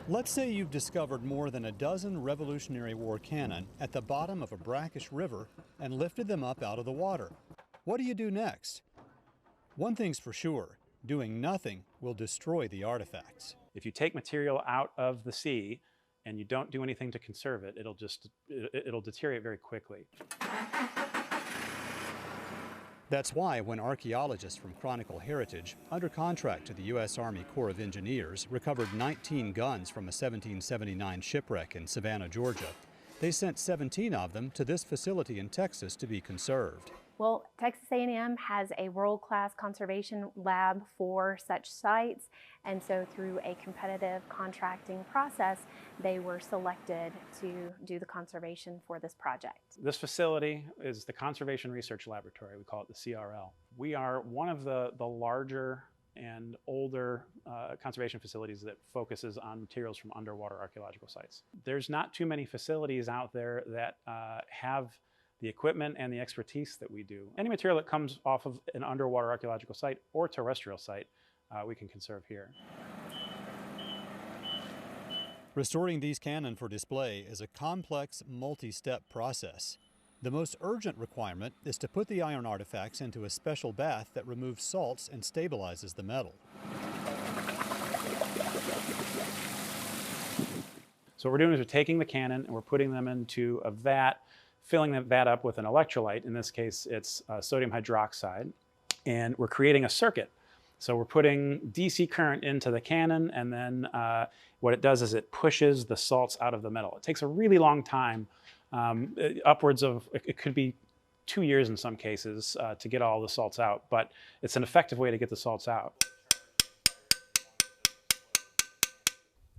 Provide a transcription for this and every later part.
Let's say you've discovered more than a dozen Revolutionary War cannon at the bottom of a brackish river and lifted them up out of the water. What do you do next? One thing's for sure, doing nothing will destroy the artifacts. If you take material out of the sea and you don't do anything to conserve it, it'll deteriorate very quickly. That's why when archaeologists from Chronicle Heritage, under contract to the U.S. Army Corps of Engineers, recovered 19 guns from a 1779 shipwreck in Savannah, Georgia, they sent 17 of them to this facility in Texas to be conserved. Well, Texas A&M has a world-class conservation lab for such sites, and so through a competitive contracting process, they were selected to do the conservation for this project. This facility is the Conservation Research Laboratory. We call it the CRL. We are one of the larger and older conservation facilities that focuses on materials from underwater archaeological sites. There's not too many facilities out there that have the equipment and the expertise that we do. Any material that comes off of an underwater archaeological site or terrestrial site, we can conserve here. Restoring these cannon for display is a complex, multi-step process. The most urgent requirement is to put the iron artifacts into a special bath that removes salts and stabilizes the metal. So what we're doing is we're taking the cannon and we're putting them into a vat, filling that vat up with an electrolyte. In this case, it's sodium hydroxide, and we're creating a circuit. So we're putting DC current into the cannon, and then what it does is it pushes the salts out of the metal. It takes a really long time, upwards of, it could be 2 years in some cases to get all the salts out, but it's an effective way to get the salts out.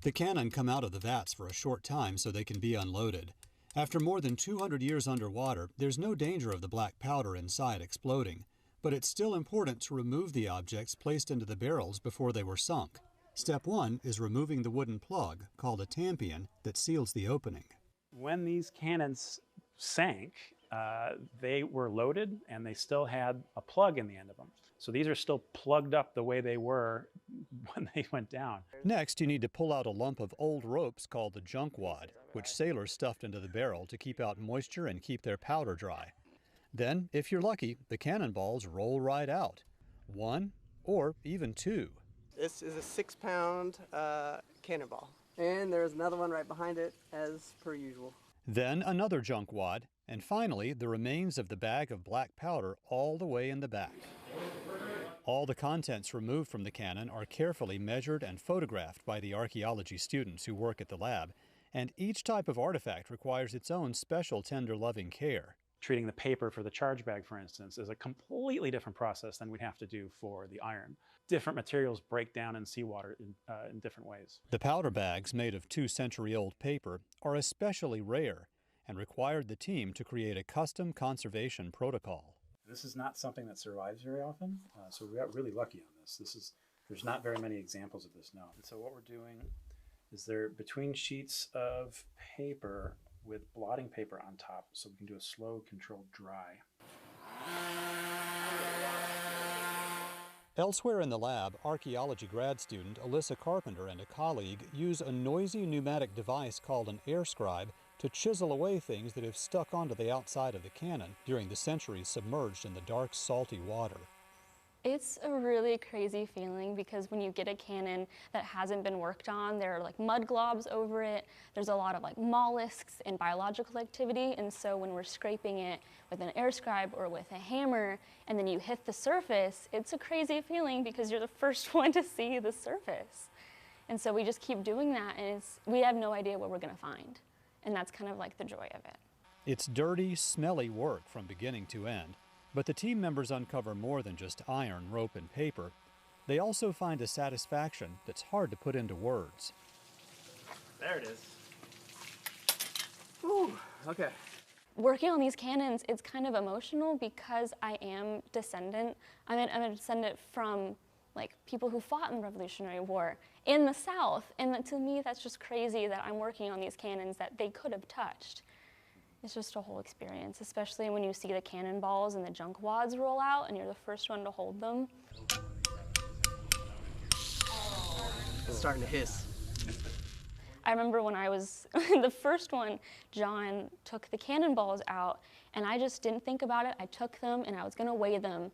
The cannon come out of the vats for a short time so they can be unloaded. After more than 200 years underwater, there's no danger of the black powder inside exploding, but it's still important to remove the objects placed into the barrels before they were sunk. Step 1 is removing the wooden plug, called a tampion, that seals the opening. When these cannons sank, they were loaded and they still had a plug in the end of them. So these are still plugged up the way they were when they went down. Next, you need to pull out a lump of old ropes called the junk wad, which sailors stuffed into the barrel to keep out moisture and keep their powder dry. Then, if you're lucky, the cannonballs roll right out. 1 or even 2. This is a 6-pound cannonball. And there's another one right behind it, as per usual. Then another junk wad, and finally the remains of the bag of black powder all the way in the back. All the contents removed from the cannon are carefully measured and photographed by the archaeology students who work at the lab, and each type of artifact requires its own special tender loving care. Treating the paper for the charge bag, for instance, is a completely different process than we'd have to do for the iron. Different materials break down in seawater in different ways. The powder bags, made of 2-century-old paper, are especially rare and required the team to create a custom conservation protocol. This is not something that survives very often, so we got really lucky on this. There's not very many examples of this known. And so what we're doing is they're between sheets of paper with blotting paper on top, so we can do a slow, controlled dry. Elsewhere in the lab, archaeology grad student Alyssa Carpenter and a colleague use a noisy pneumatic device called an air scribe to chisel away things that have stuck onto the outside of the cannon during the centuries submerged in the dark, salty water. It's a really crazy feeling because when you get a cannon that hasn't been worked on, there are like mud globs over it. There's a lot of like mollusks and biological activity, and so when we're scraping it with an air scribe or with a hammer and then you hit the surface, it's a crazy feeling because you're the first one to see the surface. And so we just keep doing that, and we have no idea what we're going to find. And that's kind of like the joy of it. It's dirty, smelly work from beginning to end, but the team members uncover more than just iron, rope, and paper. They also find a satisfaction that's hard to put into words. There it is. Whew, okay. Working on these cannons, it's kind of emotional because I am descendant. I'm a descendant from like people who fought in the Revolutionary War in the South. And to me, that's just crazy that I'm working on these cannons that they could have touched. It's just a whole experience, especially when you see the cannonballs and the junk wads roll out and you're the first one to hold them. It's starting to hiss. I remember when I was the first one, John took the cannonballs out, and I just didn't think about it. I took them, and I was going to weigh them.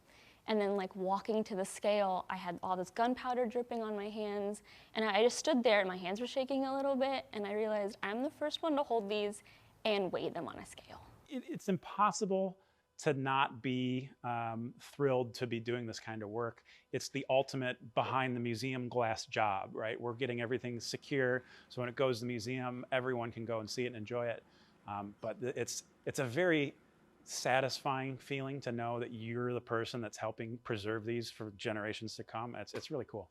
And then, like, walking to the scale, I had all this gunpowder dripping on my hands, and I just stood there, and my hands were shaking a little bit, and I realized I'm the first one to hold these and weigh them on a scale. It's impossible to not be thrilled to be doing this kind of work. It's the ultimate behind the museum glass job, right? We're getting everything secure, so when it goes to the museum, everyone can go and see it and enjoy it. But it's a very satisfying feeling to know that you're the person that's helping preserve these for generations to come. It's really cool.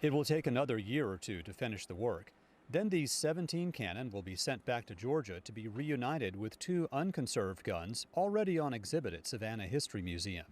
It will take another year or two to finish the work. Then these 17 cannon will be sent back to Georgia to be reunited with 2 unconserved guns already on exhibit at Savannah History Museum.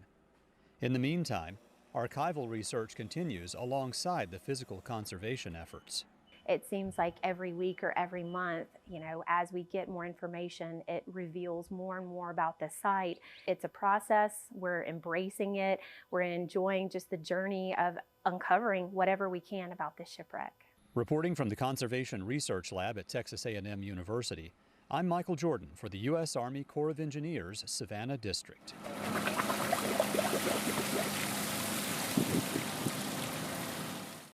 In the meantime, archival research continues alongside the physical conservation efforts. It seems like every week or every month, you know, as we get more information, it reveals more and more about the site. It's a process. We're embracing it. We're enjoying just the journey of uncovering whatever we can about this shipwreck. Reporting from the Conservation Research Lab at Texas A&M University, I'm L Jordon for the U.S. Army Corps of Engineers, Savannah District.